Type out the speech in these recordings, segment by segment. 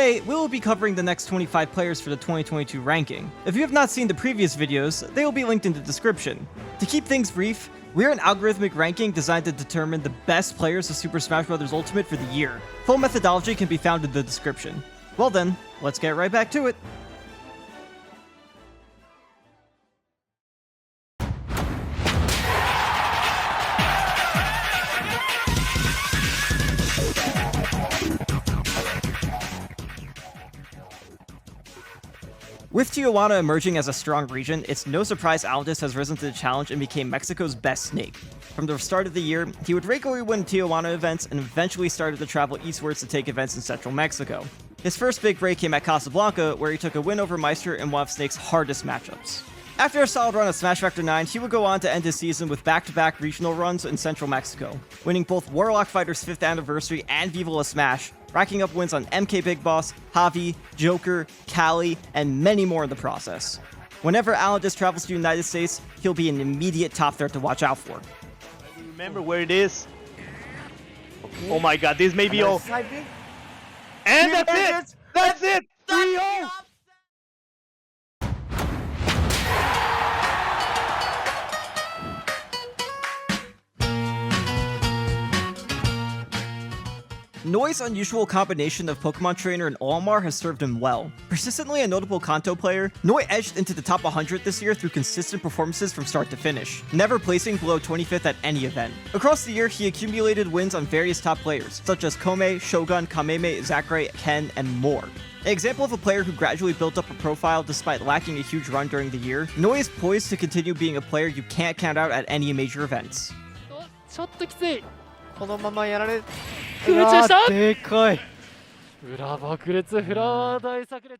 Today, we will be covering the next 25 players for the 2022 ranking. If you have not seen the previous videos, they will be linked in the description. To keep things brief, we're an algorithmic ranking designed to determine the best players of Super Smash Bros. Ultimate for the year. Full methodology can be found in the description. Well then, let's get right back to it. With Tijuana emerging as a strong region, it's no surprise Aldous has risen to the challenge and became Mexico's best snake. From the start of the year, he would regularly win Tijuana events and eventually started to travel eastwards to take events in central Mexico. His first big break came at Casablanca, where he took a win over Meister in one of Snake's hardest matchups. After a solid run at Smash Factor 9, he would go on to end his season with back-to-back regional runs in central Mexico, winning both Warlock Fighter's 5th anniversary and Viva La Smash, racking up wins on MK Big Boss, Javi, Joker, Cali, and many more in the process. Whenever Aldous travels to the United States, he'll be an immediate top threat to watch out for. Remember where it is. Oh my god, this may be all. And that's it! That's it! 3-0! Noi's unusual combination of Pokemon Trainer and Olimar has served him well. Persistently a notable Kanto player, Noi edged into the top 100 this year through consistent performances from start to finish, never placing below 25th at any event. Across the year, he accumulated wins on various top players, such as Kome, Shogun, Kameme, Zachary, Ken, and more. An example of a player who gradually built up a profile despite lacking a huge run during the year, Noi is poised to continue being a player you can't count out at any major events. このままやられ空中したでかい裏爆裂フラワー大炸裂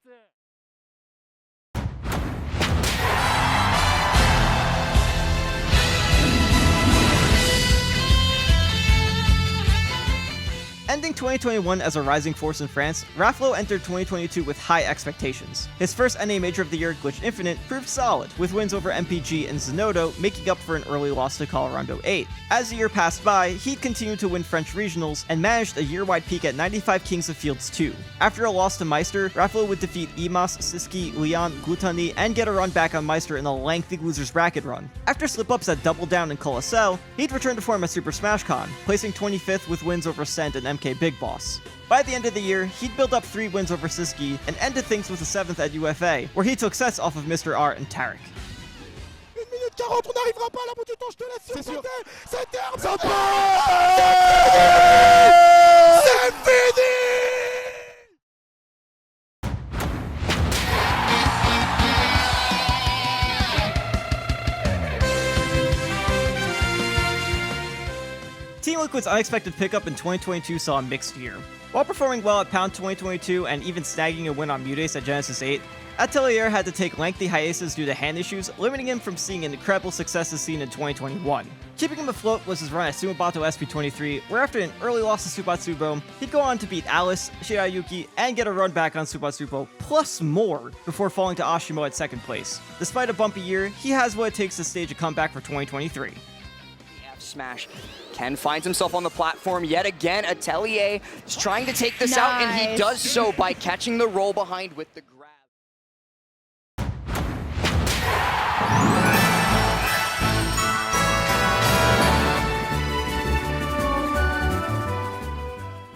Ending 2021 as a rising force in France, Raffi entered 2022 with high expectations. His first NA Major of the Year, Glitch Infinite, proved solid, with wins over MPG and Zenodo making up for an early loss to Colorado 8. As the year passed by, he continued to win French regionals and managed a year-wide peak at 95 Kings of Fields 2. After a loss to Meister, Raffi would defeat Imas, Siski, Leon, Glutani, and get a run back on Meister in a lengthy losers bracket run. After slip-ups at Double Down and Colossal, he'd return to form at Super Smash Con, placing 25th with wins over Sent and MK Big Boss. By the end of the year, he'd built up 3 wins over Siski and ended things with a 7th at UFA, where he took sets off of Mr. R and Tarek. 1 minute 40, on n'arrivera pas à la bout du temps, je te laisse sur c'est terminé! C'est fini! Team Liquid's unexpected pickup in 2022 saw a mixed year. While performing well at Pound 2022 and even snagging a win on Mutace at Genesis 8, Atelier had to take lengthy hiatus due to hand issues, limiting him from seeing an incredible successes seen in 2021. Keeping him afloat was his run at Sumabato SP23, where after an early loss to Subatsubo, he'd go on to beat Alice, Shirayuki, and get a run back on Subatsubo, plus more, before falling to Ashimo at 2nd place. Despite a bumpy year, he has what it takes to stage a comeback for 2023. Smash. Ken finds himself on the platform yet again. Atelier is trying to take this out, and he does so by catching the roll behind with the grab.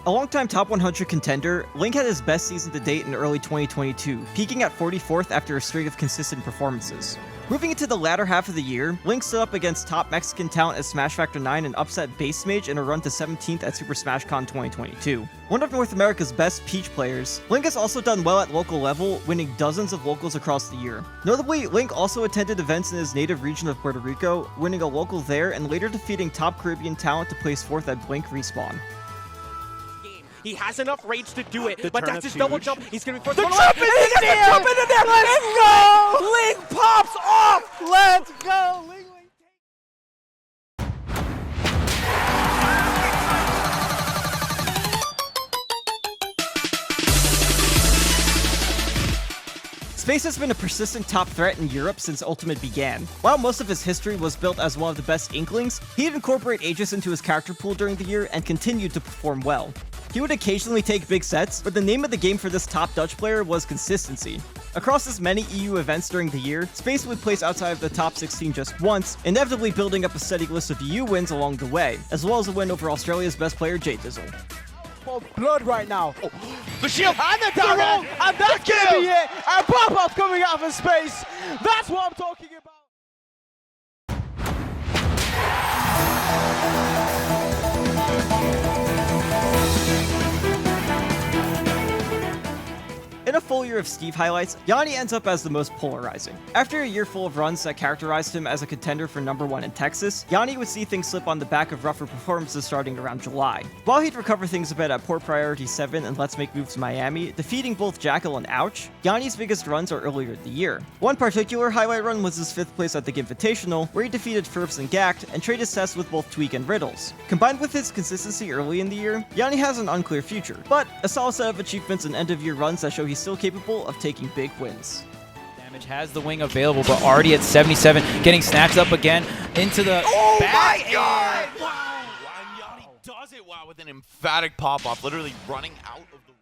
A longtime top 100 contender, Link had his best season to date in early 2022, peaking at 44th after a string of consistent performances. Moving into the latter half of the year, Link stood up against top Mexican talent at Smash Factor 9 and upset Base Mage in a run to 17th at Super Smash Con 2022. One of North America's best Peach players, Link has also done well at local level, winning dozens of locals across the year. Notably, Link also attended events in his native region of Puerto Rico, winning a local there and later defeating top Caribbean talent to place 4th at Blink Respawn. He has enough rage to do it, but that's his double jump. He's gonna be forced. The jump is in there! Jump into there! Let's go! Link pops off! Let's go! Link. Space has been a persistent top threat in Europe since Ultimate began. While most of his history was built as one of the best Inklings, he'd incorporate Aegis into his character pool during the year and continued to perform well. He would occasionally take big sets, but the name of the game for this top Dutch player was consistency. Across as many EU events during the year, Space would place outside of the top 16 just once, inevitably building up a steady list of EU wins along the way, as well as a win over Australia's best player J Dizzle. Blood right now. The shield! And the down, and that's gonna be it! And Pop-Up coming out of space! That's what I'm talking about! In a full year of Steve highlights, Yani ends up as the most polarizing. After a year full of runs that characterized him as a contender for #1 in Texas, Yani would see things slip on the back of rougher performances starting around July. While he'd recover things a bit at Port Priority 7 and Let's Make Moves Miami, defeating both Jackal and Ouch, Yani's biggest runs are earlier in the year. One particular highlight run was his 5th place at the Invitational, where he defeated Furbs and Gact and traded sets with both Tweak and Riddles. Combined with his consistency early in the year, Yani has an unclear future, but a solid set of achievements and end-of-year runs that show he's still capable of taking big wins. Damage has the wing available, but already at 77, getting snatched up again into the back. My God! Wow! And Yani does it with an emphatic pop-off, literally running out of the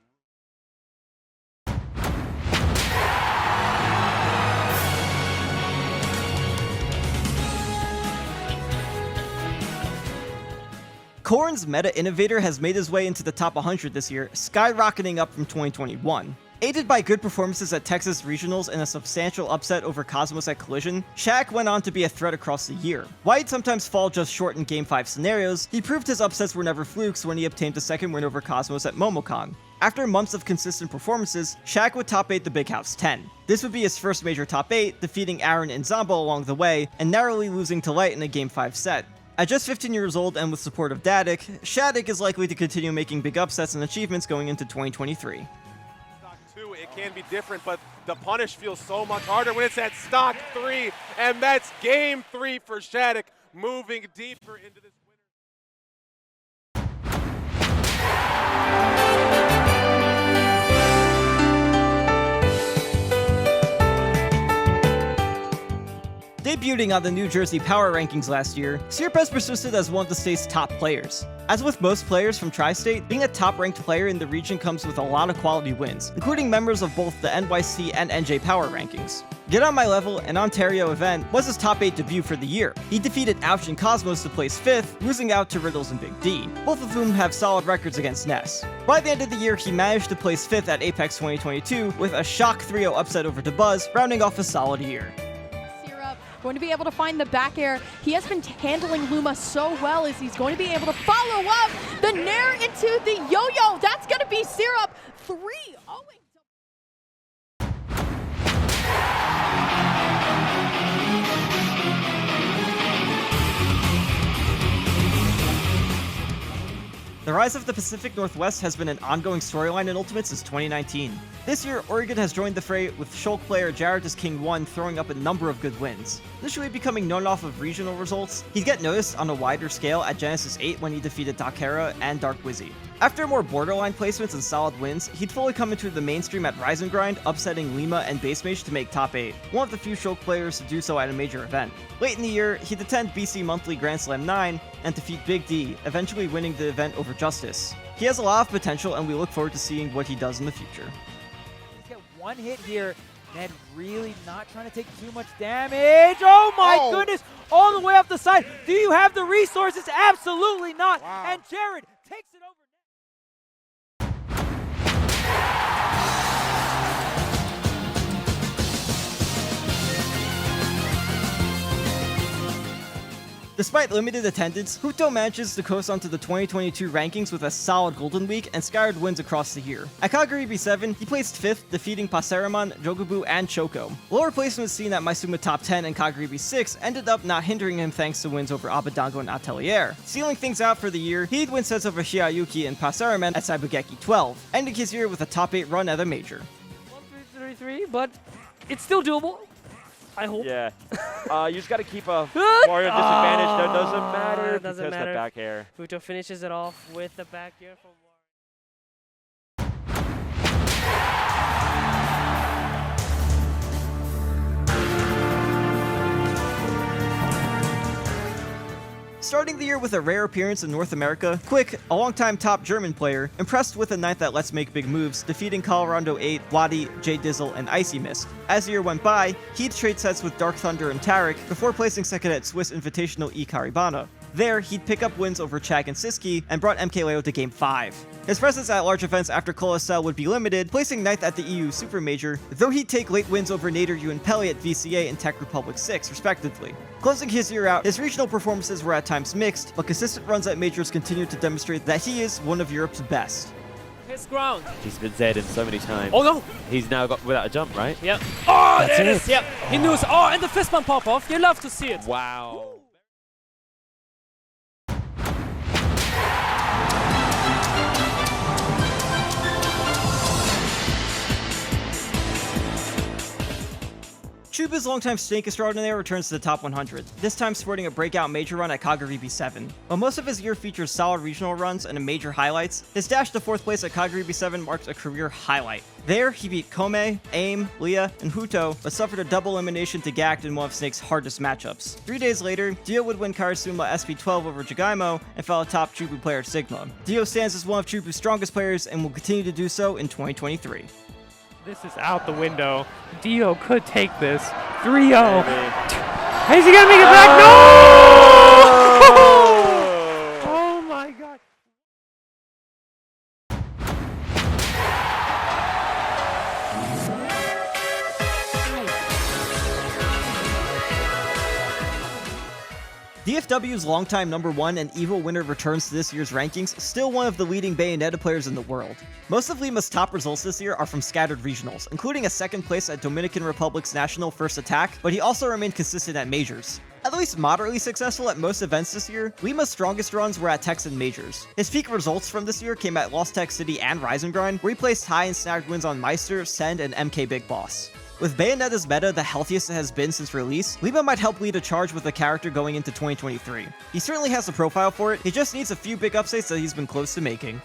Corrin's meta innovator has made his way into the top 100 this year, skyrocketing up from 2021. Aided by good performances at Texas Regionals and a substantial upset over Cosmos at Collision, Shaq went on to be a threat across the year. While he'd sometimes fall just short in Game 5 scenarios, he proved his upsets were never flukes when he obtained a second win over Cosmos at MomoCon. After months of consistent performances, Shaq would top 8 the Big House 10. This would be his first major top 8, defeating Aaron and Zombo along the way, and narrowly losing to Light in a Game 5 set. At just 15 years old and with support of Dadik, Shaddick is likely to continue making big upsets and achievements going into 2023. It can be different, but the punish feels so much harder when it's at stock 3, and that's game 3 for Shattuck, moving deeper into this Debuting on the New Jersey Power Rankings last year, Sirp has persisted as one of the state's top players. As with most players from Tri-State, being a top-ranked player in the region comes with a lot of quality wins, including members of both the NYC and NJ Power Rankings. Get On My Level, an Ontario event, was his top 8 debut for the year. He defeated Ouch and Cosmos to place 5th, losing out to Riddles and Big D, both of whom have solid records against Ness. By the end of the year, he managed to place 5th at Apex 2022 with a shock 3-0 upset over Dabuz, rounding off a solid year. Going to be able to find the back air. He has been handling Luma so well as he's going to be able to follow up the Nair into the yo-yo. That's going to be Syrup 3-0. The rise of the Pacific Northwest has been an ongoing storyline in Ultimate since 2019. This year, Oregon has joined the fray with Shulk player Jared as King 1 throwing up a number of good wins. Initially becoming known off of regional results, he'd get noticed on a wider scale at Genesis 8 when he defeated Dakera and Dark Wizzy. After more borderline placements and solid wins, he'd fully come into the mainstream at Rise and Grind, upsetting Lima and Base Mage to make top 8, one of the few Shulk players to do so at a major event. Late in the year, he'd attend BC Monthly Grand Slam 9 and defeat Big D, eventually winning the event over Justice. He has a lot of potential, and we look forward to seeing what he does in the future. Let's get one hit here. Ned really not trying to take too much damage. Oh my goodness! All the way up the side. Do you have the resources? Absolutely not. Wow. And Jared takes it over. Despite limited attendance, Futo manages to coast onto the 2022 rankings with a solid Golden Week and scattered wins across the year. At Kagaribi 7, he placed 5th, defeating Paseraman, Jogobu, and Choco. Lower placements seen at Maisuma Top 10 and Kagaribi 6 ended up not hindering him thanks to wins over Abadango and Atelier. Sealing things out for the year, he'd win sets over Shirayuki and Paseraman at Saibugeki 12, ending his year with a top 8 run at a major. 1-3-3-3, but it's still doable. I hope. Yeah. You just got to keep a Mario disadvantage. That doesn't matter because the back air. Futo finishes it off with the back air from Starting the year with a rare appearance in North America, Quick, a longtime top German player, impressed with a ninth that lets make big moves, defeating Colorado 8, Wadi, J Dizzle, and Icy Mist. As the year went by, he'd trade sets with Dark Thunder and Tarek before placing second at Swiss Invitational E Karibana. There, he'd pick up wins over Shaq and Siski, and brought MKLeo to Game 5. His presence at large events after Colossal would be limited, placing 9th at the EU Super Major, though he'd take late wins over Nader, Yu, and Pele at VCA and Tech Republic 6, respectively. Closing his year out, his regional performances were at times mixed, but consistent runs at majors continued to demonstrate that he is one of Europe's best. His ground. He's been Z'd in so many times. Oh no! He's now got without a jump, right? Yep. Oh, That's there it it. is. Yep. He knew. Oh, and the fist bump pop off. You love to see it. Wow. Chuba's longtime Snake Extraordinaire returns to the top 100, this time sporting a breakout major run at Kagaribi 7. While most of his year features solid regional runs and major highlights, his dash to 4th place at Kagaribi 7 marked a career highlight. There, he beat Kome, Aim, Leah, and Futo, but suffered a double elimination to Gact in one of Snake's hardest matchups. 3 days later, Dio would win Karasuma SP12 over Jagaimo and fell atop Chubu player Sigma. Dio stands as one of Chubu's strongest players and will continue to do so in 2023. This is out the window. Dio could take this. 3-0. Is he gonna make it back? No! Oh my god. DFW's longtime #1 and Evil winner returns to this year's rankings, still one of the leading Bayonetta players in the world. Most of Lima's top results this year are from scattered regionals, including a 2nd place at Dominican Republic's National First Attack, but he also remained consistent at majors. At least moderately successful at most events this year, Lima's strongest runs were at Techs and majors. His peak results from this year came at Lost Tech City and Rise and Grind, where he placed high and snagged wins on Meister, Send, and MK Big Boss. With Bayonetta's meta the healthiest it has been since release, Lima might help lead a charge with the character going into 2023. He certainly has the profile for it, he just needs a few big updates that he's been close to making.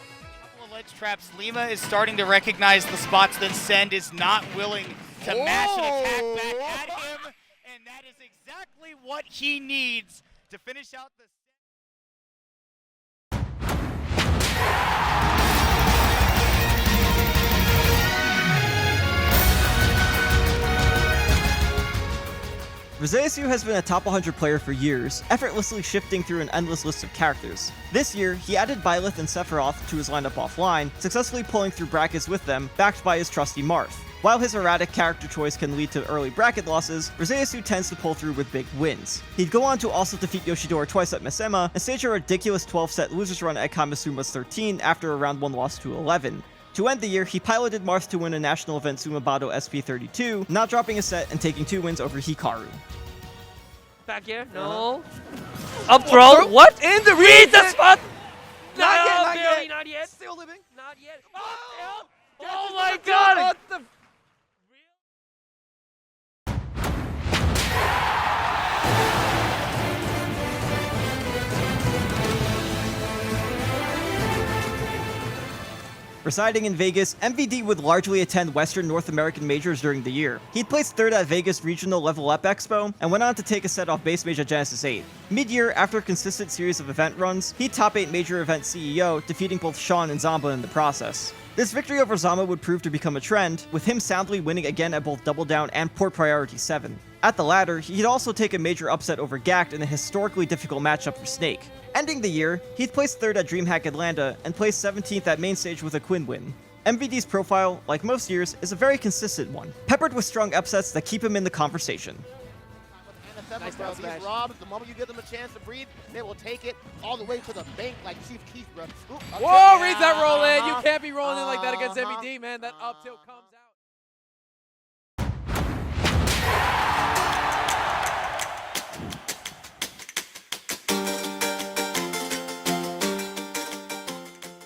Couple of ledge traps. Lima is starting to recognize the spots that Send is not willing to match an attack back at him, and that is exactly what he needs to finish out the... visesu has been a top 100 player for years, effortlessly shifting through an endless list of characters. This year, he added Byleth and Sephiroth to his lineup offline, successfully pulling through brackets with them, backed by his trusty Marth. While his erratic character choice can lead to early bracket losses, visesu tends to pull through with big wins. He'd go on to also defeat Yoshidora twice at Misema, and stage a ridiculous 12-set losers run at Kamisuma's 13 after a round 1 loss to 11. To end the year, he piloted Marth to win a national event Sumabado SP32, not dropping a set and taking 2 wins over Hikaru. Back here? No. Up throw? What? In the Read the spot! No, Not barely, yet. not yet. Still living. Not yet. Oh, Oh my god! What the... Residing in Vegas, MVD would largely attend Western North American majors during the year. He'd placed 3rd at Vegas Regional Level Up Expo, and went on to take a set off base mage at Genesis 8. Mid-year, after a consistent series of event runs, he'd top 8 major event CEO, defeating both Sean and Zamba in the process. This victory over Zama would prove to become a trend, with him soundly winning again at both Double Down and Port Priority 7. At the latter, he'd also take a major upset over Gact in a historically difficult matchup for Snake. Ending the year, he'd placed 3rd at DreamHack Atlanta and placed 17th at main stage with a Quinn win. MVD's profile, like most years, is a very consistent one, peppered with strong upsets that keep him in the conversation. Nice bro. These Robs, the moment you give them a chance to breathe, they will take it all the way to the bank like Chief Keith, bro. Whoa, read that roll in. You can't be rolling in like that against MED, man. That up tilt comes out.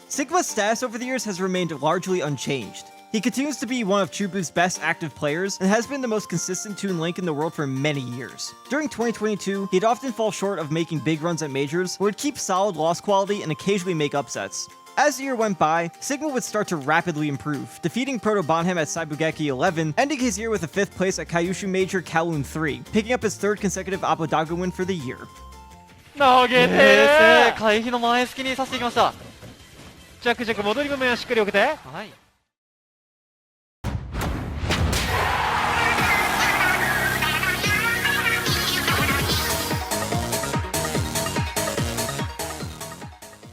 Sigma's status over the years has remained largely unchanged. He continues to be one of Chubu's best active players and has been the most consistent Toon Link in the world for many years. During 2022, he'd often fall short of making big runs at majors, but would keep solid loss quality and occasionally make upsets. As the year went by, Sigma would start to rapidly improve, defeating Proto Bonham at Saibugeki 11, ending his year with a 5th place at Kyushu Major Kowloon 3, picking up his 3rd consecutive Apodaga win for the year. 投げて回避の前隙にさせていきました。ジャック戻り組みはしっかり受けて。はい。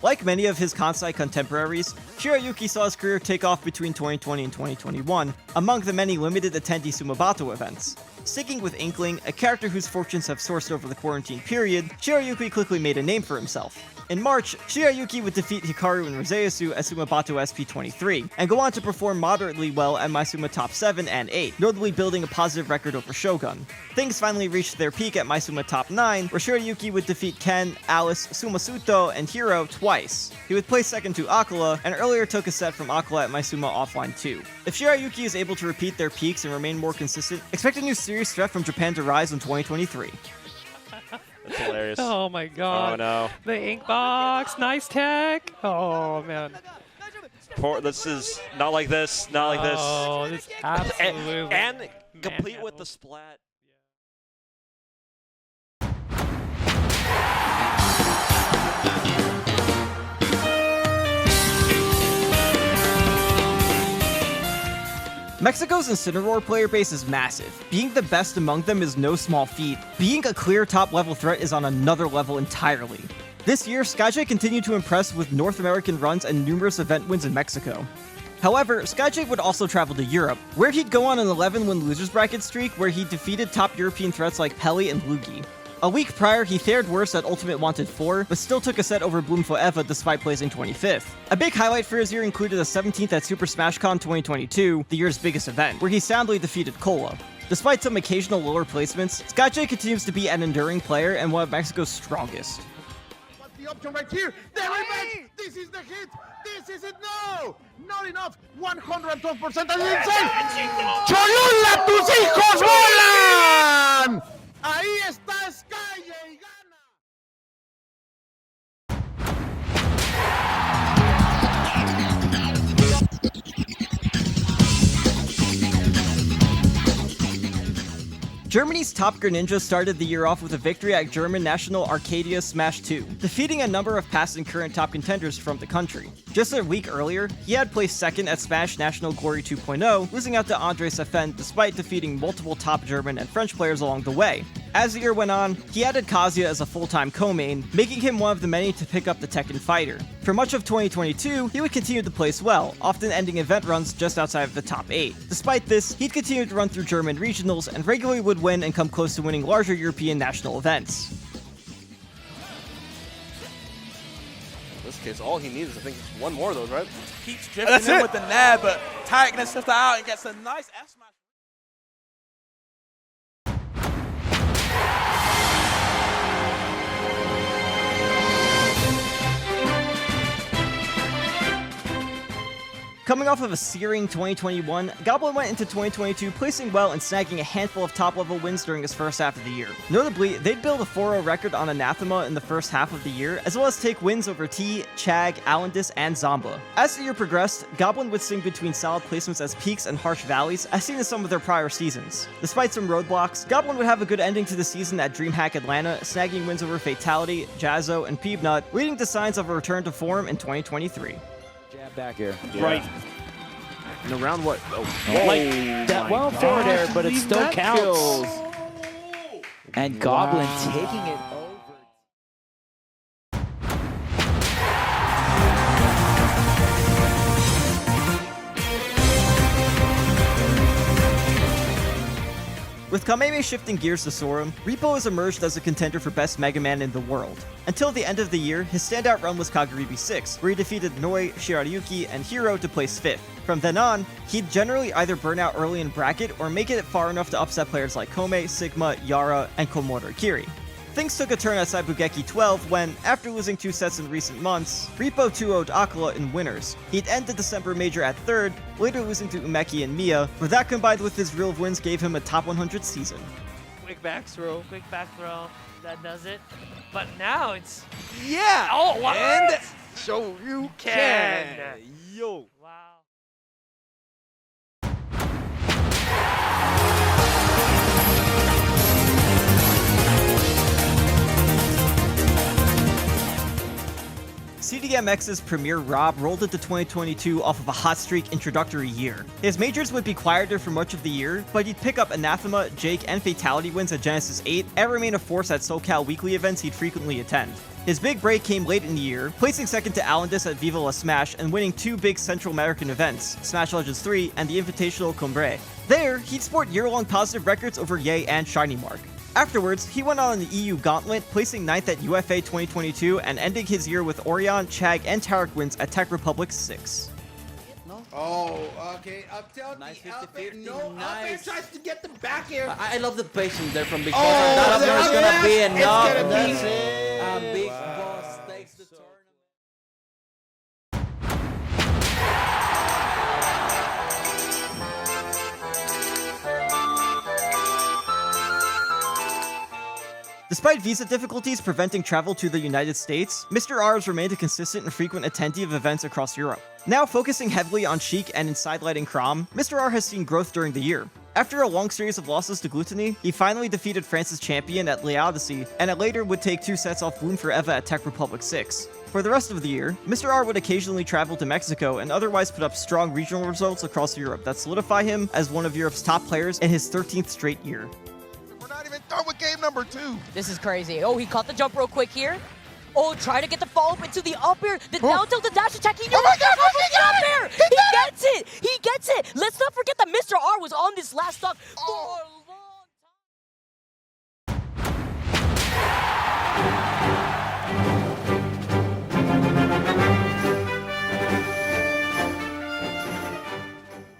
Like many of his Kansai contemporaries, Shirayuki saw his career take off between 2020 and 2021, among the many limited attendee Sumabato events. Sticking with Inkling, a character whose fortunes have soared over the quarantine period, Shirayuki quickly made a name for himself. In March, Shirayuki would defeat Hikaru and Visesu as Sumabato SP23, and go on to perform moderately well at Maisuma Top 7 and 8, notably building a positive record over Shogun. Things finally reached their peak at Maisuma Top 9, where Shirayuki would defeat Ken, Alice, Sumasuto, and Hiro twice. He would place second to Akala, and earlier took a set from Akala at Maisuma Offline 2. If Shirayuki is able to repeat their peaks and remain more consistent, expect a new serious threat from Japan to rise in 2023. That's hilarious. Oh my god. Oh no. The ink box, nice tech. Oh man. This is not like this, not like this. Oh, this absolutely. And complete with the splat. Mexico's Incineroar player base is massive. Being the best among them is no small feat. Being a clear top-level threat is on another level entirely. This year, Skyjack continued to impress with North American runs and numerous event wins in Mexico. However, Skyjack would also travel to Europe, where he'd go on an 11-win losers bracket streak where he defeated top European threats like Peli and Lugi. A week prior, he fared worse at Ultimate Wanted 4, but still took a set over Bloomful Eva despite placing 25th. A big highlight for his year included a 17th at Super Smash Con 2022, the year's biggest event, where he soundly defeated Cola. Despite some occasional lower placements, Skyjack continues to be an enduring player and one of Mexico's strongest. What's the option right here? The revenge! This is the hit! This is it! No! Not enough! 112%, and insane! ¡Cholula, tus hijos volan! Ahí está Skyjack y gana. Germany's top Greninja started the year off with a victory at German National Arcadia Smash 2, defeating a number of past and current top contenders from the country. Just a week earlier, he had placed second at Smash National Glory 2.0, losing out to Andre Seffen despite defeating multiple top German and French players along the way. As the year went on, he added Kazuya as a full-time co-main, making him one of the many to pick up the Tekken fighter. For much of 2022, he would continue to place well, often ending event runs just outside of the top 8. Despite this, he'd continue to run through German regionals and regularly would win and come close to winning larger European national events. In this case, all he needs is, I think, one more of those, right? Keeps drifting in with the nab, but Tarek gonna sift out and gets a nice F smash. Coming off of a searing 2021, Goblin went into 2022 placing well and snagging a handful of top-level wins during his first half of the year. Notably, they'd build a 4-0 record on Anathema in the first half of the year, as well as take wins over T, Chag, Alendis, and Zamba. As the year progressed, Goblin would sing between solid placements as peaks and harsh valleys, as seen in some of their prior seasons. Despite some roadblocks, Goblin would have a good ending to the season at DreamHack Atlanta, snagging wins over Fatality, Jazzo, and Peebnut, leading to signs of a return to form in 2023. Jab back here. Yeah. Right. In around what? Oh, like that well forward air, but it still counts. Kills. And Goblin taking it over. With Kameme shifting gears to Sorum, Repo has emerged as a contender for best Mega Man in the world. Until the end of the year, his standout run was Kagaribi 6, where he defeated Noi, Shirayuki, and Hiro to place 5th. From then on, he'd generally either burn out early in bracket or make it far enough to upset players like Kome, Sigma, Yara, and Komoro Kiri. Things took a turn at Saibugeki 12 when, after losing 2 sets in recent months, Repo 2-0'd Akala in winners. He'd end the December major at 3rd, later losing to Umeki and Mia, but that combined with his reel of wins gave him a top 100 season. Quick back throw. Quick back throw. That does it. But now it's... Yeah! Oh, what? And so you can. Yo. Wow. BMX's premier Rob rolled into 2022 off of a hot streak introductory year. His majors would be quieter for much of the year, but he'd pick up Anathema, Jake, and Fatality wins at Genesis 8 and remain a force at SoCal weekly events he'd frequently attend. His big break came late in the year, placing second to Alendis at Viva La Smash and winning 2 big Central American events, Smash Legends 3 and the Invitational Cumbre. There, he'd sport year-long positive records over Ye and Shiny Mark. Afterwards, he went on the EU Gauntlet, placing 9th at UFA 2022 and ending his year with Orion, Chag, and Tarek wins at Tech Republic 6. Oh, okay. Up tilt. Nice 50-50. No, nice. Tries to get the back air. I love the patience there from Big Boss. That up is gonna be enough. That's it. Big Boss takes the tournament. Despite visa difficulties preventing travel to the United States, Mr. R has remained a consistent and frequent attendee of events across Europe. Now focusing heavily on Sheik and in sidelighting Chrom, Mr. R has seen growth during the year. After a long series of losses to Gluttony, he finally defeated France's champion at Laodicea, and later would take 2 sets off Wound for Eva at Tech Republic 6. For the rest of the year, Mr. R would occasionally travel to Mexico and otherwise put up strong regional results across Europe that solidify him as one of Europe's top players in his 13th straight year. Start with game number 2. This is crazy. Oh, he caught the jump real quick here. Oh, try to get the follow-up into the up air. The down tilt, the dash attack. He knew up air. He gets it. He gets it. Let's not forget that Mr. R was on this last stock for a long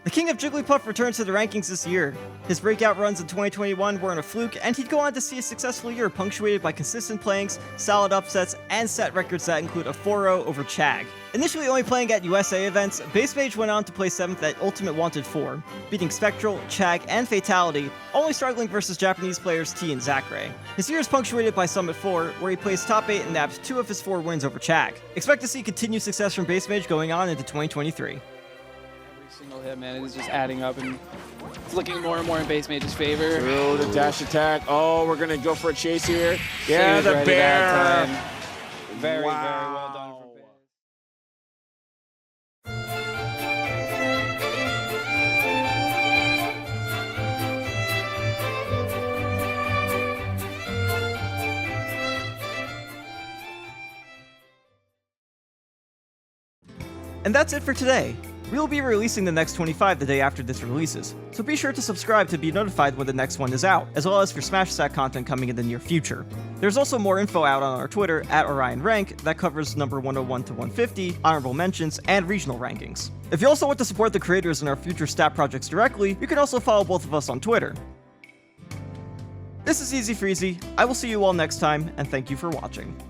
The King of Jigglypuff returns to the rankings this year. His breakout runs in 2021 were in a fluke, and he'd go on to see a successful year punctuated by consistent playings, solid upsets, and set records that include a 4-0 over Chag. Initially only playing at USA events, Base Mage went on to play 7th at Ultimate Wanted 4, beating Spectral, Chag, and Fatality, only struggling versus Japanese players T and Zachary. His year is punctuated by Summit 4, where he placed top 8 and nabbed 2 of his 4 wins over Chag. Expect to see continued success from Base Mage going on into 2023. Single hit, man, it's just adding up, and it's looking more and more in Base Mage's favor. Through the dash attack. Oh, we're gonna go for a chase here. Yeah, the bear. Very, very well done for Base. And that's it for today. We will be releasing the next 25 the day after this releases, so be sure to subscribe to be notified when the next one is out, as well as for Smash Stack content coming in the near future. There's also more info out on our Twitter at OrionRank that covers number 101 to 150, honorable mentions, and regional rankings. If you also want to support the creators in our future stat projects directly, you can also follow both of us on Twitter. This is Easy Freezy, I will see you all next time, and thank you for watching.